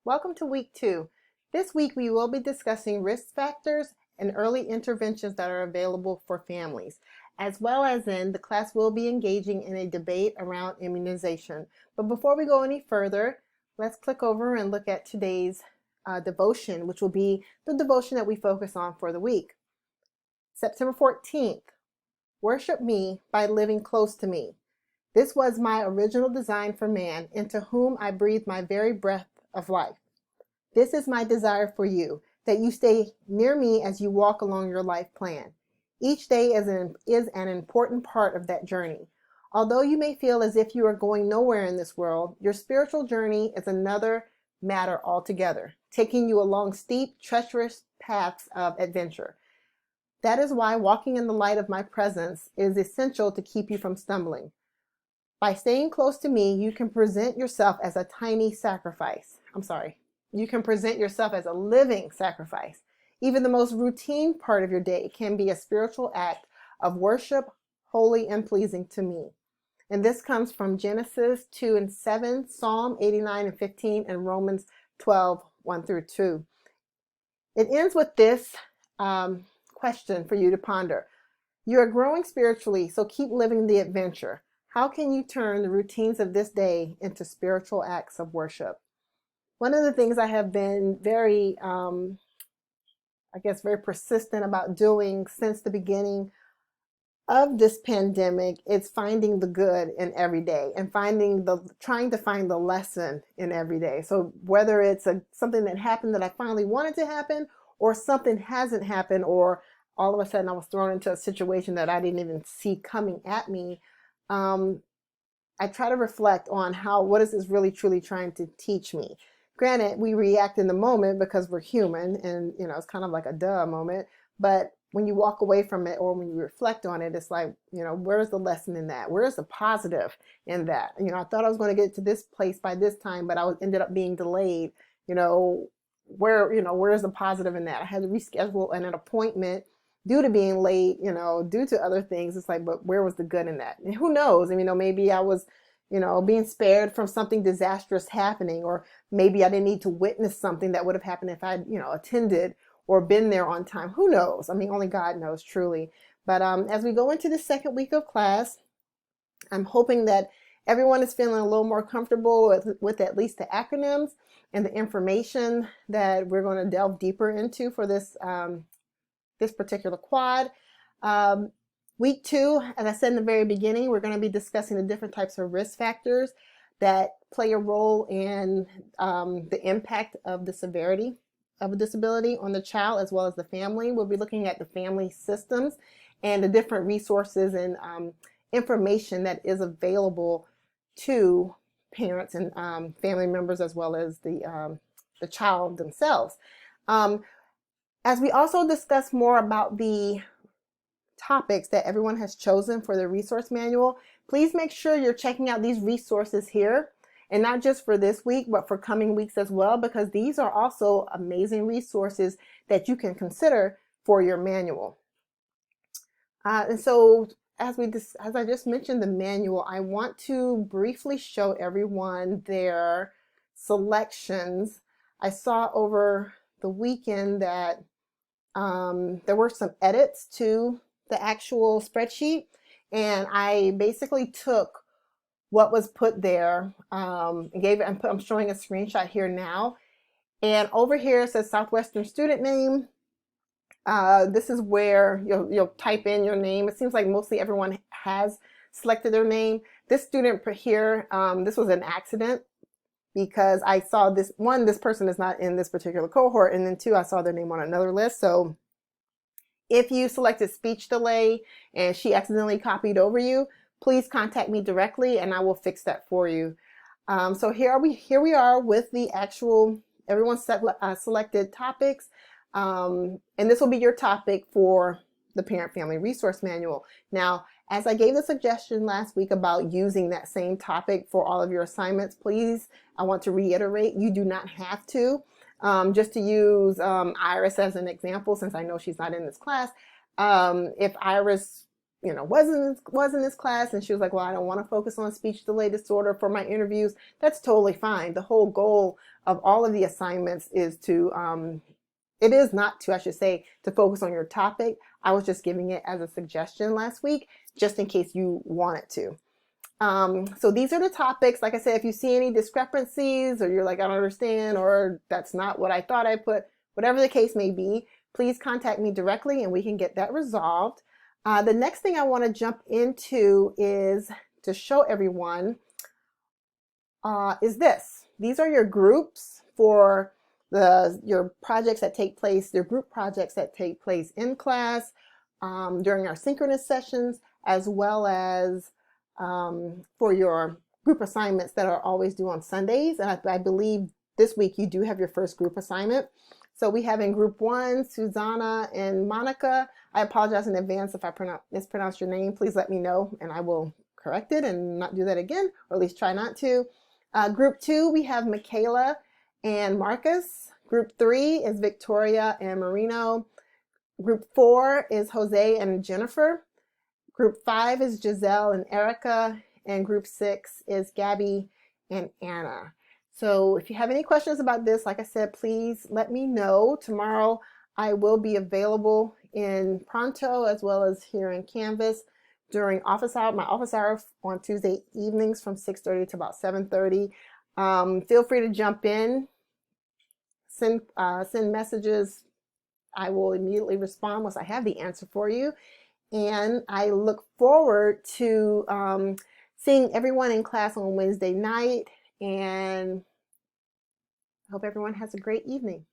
Welcome to week 2. This week we will be discussing risk factors and early interventions that are available for families, as well as in the class will be engaging in a debate around immunization. But before we go any further, let's click over and look at today's devotion, which will be the devotion that we focus on for the week. September 14th, worship me by living close to me. This was my original design for man, into whom I breathe my very breath of life. This is my desire for you, that you stay near me as you walk along your life plan. Each day is an important part of that journey. Although you may feel as if you are going nowhere in this world, your spiritual journey is another matter altogether, taking you along steep, treacherous paths of adventure. That is why walking in the light of my presence is essential to keep you from stumbling. By staying close to me, you can present yourself as a tiny sacrifice. You can present yourself as a living sacrifice. Even the most routine part of your day can be a spiritual act of worship, holy and pleasing to me. And this comes from Genesis 2 and 7, Psalm 89 and 15, and Romans 12, 1 through 2. It ends with this question for you to ponder. You are growing spiritually, so keep living the adventure. How can you turn the routines of this day into spiritual acts of worship? One of the things I have been very persistent about doing since the beginning of this pandemic is finding the good in every day and trying to find the lesson in every day. So whether it's something that happened that I finally wanted to happen, or something hasn't happened, or all of a sudden I was thrown into a situation that I didn't even see coming at me, I try to reflect on what is this really truly trying to teach me. Granted, we react in the moment because we're human, and it's kind of like a duh moment. But when you walk away from it, or when you reflect on it, it's like, where's the lesson in that? Where's the positive in that? I thought I was going to get to this place by this time, but ended up being delayed. Where's the positive in that? I had to reschedule an appointment due to being late, due to other things. It's like, but where was the good in that? And who knows? Maybe I was being spared from something disastrous happening, or maybe I didn't need to witness something that would have happened if I'd, attended or been there on time. Who knows? Only God knows, truly. But as we go into the second week of class, I'm hoping that everyone is feeling a little more comfortable with at least the acronyms and the information that we're going to delve deeper into for this particular quad. Week 2, as I said in the very beginning, we're going to be discussing the different types of risk factors that play a role in the impact of the severity of a disability on the child as well as the family. We'll be looking at the family systems and the different resources and information that is available to parents and family members as well as the child themselves. As we also discuss more about the topics that everyone has chosen for the resource manual, please make sure you're checking out these resources here, and not just for this week, but for coming weeks as well, because these are also amazing resources that you can consider for your manual. And so as I just mentioned the manual, I want to briefly show everyone their selections. I saw over the weekend that there were some edits to the actual spreadsheet, and I basically took what was put there and I'm showing a screenshot here now, and over here it says Southwestern student name. This is where you'll type in your name. It seems like mostly everyone has selected their name. This student here, this was an accident, because I saw this person is not in this particular cohort, and then 2, I saw their name on another list. So if you selected speech delay and she accidentally copied over you, please contact me directly and I will fix that for you. So here we are with the actual everyone's selected topics, and this will be your topic for the Parent Family Resource Manual. Now, as I gave the suggestion last week about using that same topic for all of your assignments, please, I want to reiterate, you do not have to. Just to use Iris as an example, since I know she's not in this class, if Iris was in this class, and she was like, well, I don't want to focus on speech delay disorder for my interviews. That's totally fine. The whole goal of all of the assignments is to it is not to, I should say, to focus on your topic. I was just giving it as a suggestion last week, just in case you wanted to. So these are the topics. Like I said, if you see any discrepancies, or you're like, I don't understand, or that's not what I thought I put, whatever the case may be, please contact me directly and we can get that resolved. The next thing I want to jump into is to show everyone is this. These are your groups for your projects that take place, your group projects that take place in class during our synchronous sessions, as well as for your group assignments that are always due on Sundays. And I believe this week you do have your first group assignment. So we have in group 1, Susanna and Monica. I apologize in advance if I mispronounce your name. Please let me know and I will correct it and not do that again, or at least try not to. Group 2, we have Michaela and Marcus. Group 3 is Victoria and Marino. Group 4 is Jose and Jennifer. Group 5 is Giselle and Erica. And group 6 is Gabby and Anna. So if you have any questions about this, like I said, please let me know. Tomorrow I will be available in Pronto as well as here in Canvas during office hour, my office hour on Tuesday evenings from 6:30 to about 7:30. Feel free to jump in, send messages. I will immediately respond once I have the answer for you. And I look forward to seeing everyone in class on Wednesday night, and I hope everyone has a great evening.